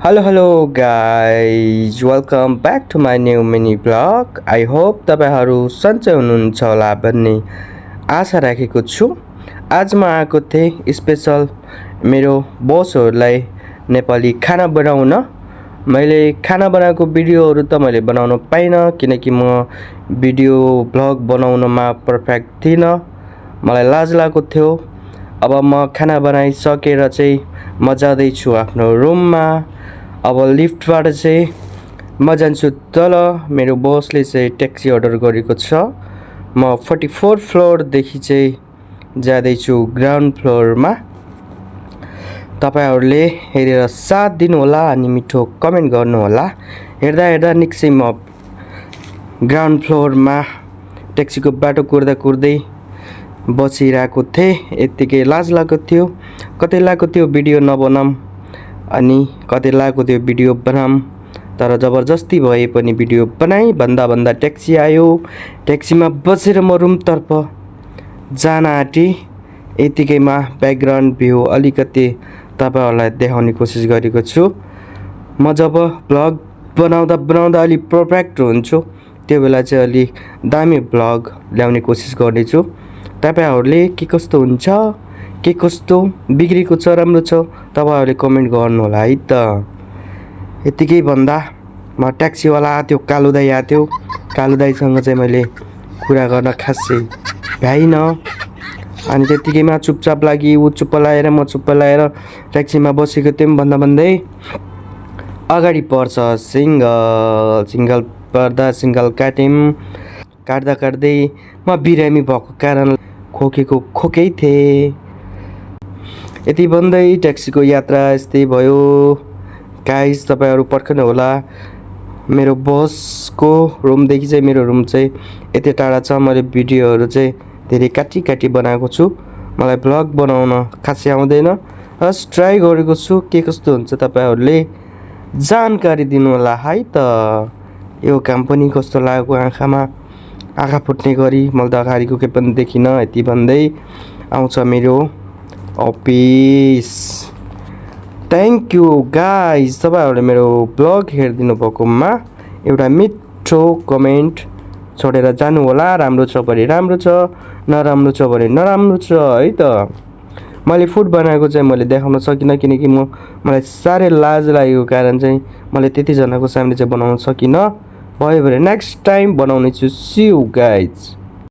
Hello guys, welcome back to my new mini vlog. I hope तपाईहरु सन्चै हुनुहुन्छ होला भन्ने आशा राखेको छु। आज म आएको थिएँ स्पेशल मेरो बसहरुलाई नेपाली खाना बनाउन। मैले खाना बनाएको भिडियोहरु त मैले बनाउन पाइन किनकि म भिडियो भ्लग बनाउनमा परफेक्ट थिइन। मलाई लाज लागेको थियो। अब म खाना बनाइसकेर चाहिँ म जाँदै छु आफ्नो रुममा। अब लिफ्टबाट चाहिँ म जान्छु तल। मेरो बसले चाहिँ ट्याक्सी अर्डर गरेको छ। म 44 फ्लोर देखि चाहिँ जाँदै छु ग्राउन्ड फ्लोरमा। तपाईहरुले हेरेर साथ दिनु होला अनि मिठो कमेन्ट गर्नु होला। हेर्दा निक्सै म ग्राउन्ड फ्लोरमा ट्याक्सीको बाटो कुर्दै बसिरहेको थिएँ। यतिकै लाज लागेको थियो। कतै लागेको थियो भिडियो नबनाम अनि कतै लागेको थियो भिडियो बनाम, तर जबरजस्ती भए पनि भिडियो बनाई। भन्दा ट्याक्सी आयो। ट्याक्सीमा बसेर म रुमतर्फ जान आँटे। यतिकैमा ब्याकग्राउन्ड भ्यू अलिकति तपाईहरुलाई देखाउने कोसिस गरेको छु। म जब भ्लग बनाउँदा अलि परफेक्ट हुन्छु त्यो बेला चाहिँ अलि दामी भ्लग ल्याउने कोसिस गर्नेछु। तपाईहरुले के कस्तो हुन्छ, के कस्तो बिग्रेको छ, राम्रो छ, तपाईहरुले कमेन्ट गर्नु होला है त। यतिकै भन्दा म ट्याक्सीवाला आथ्यो, कालु दाइ आथ्यो। कालु दाइसँग चाहिँ मैले कुरा गर्न खासै भ्याइन। अनि त्यतिकैमा चुपचाप लागि उ चुप्प लाएर म चुप्प लाएर ट्याक्सीमा बसेको थियौँ। भन्दै अगाडि पर्छ सिंगल पर्दा सिंगल काट्दै म बिरामी भएको कारण खोकै थिएँ। यति भन्दै ट्याक्सीको यात्रा यस्तै भयो। गाइस तपाईहरु पर्खनु होला। मेरो बसको रुमदेखि चाहिँ मेरो रुम चाहिँ यति टाढा छ। मैले भिडियोहरु चाहिँ धेरै काटी बनाएको छु। मलाई भ्लग बनाउन खासै आउँदैन। बस ट्राई गरेको छु। के कस्तो हुन्छ तपाईहरुले जानकारी दिनु होला है त। यो काम पनि कस्तो लाग्यो आँखामा, आँखा फुट्ने गरी। मैले त अगाडिको के पनि देखिन। यति भन्दै आउँछ मेरो अफिस। थ्याङ्क यू गाइस, तपाईहरुले मेरो भ्लग हेरिदिनु भएकोमा एउटा मिठो कमेन्ट छोडेर जानु होला। राम्रो छ भने राम्रो छ, नराम्रो छ भने नराम्रो छ है त। मैले फुड बनाएको चाहिँ मैले देखाउन सकिनँ किनकि मलाई साह्रै लाज लागेको कारण चाहिँ मैले त्यति जनाको सामने चाहिँ बनाउन सकिनँ। भयो भने नेक्स्ट टाइम बनाउने छु। See you guys.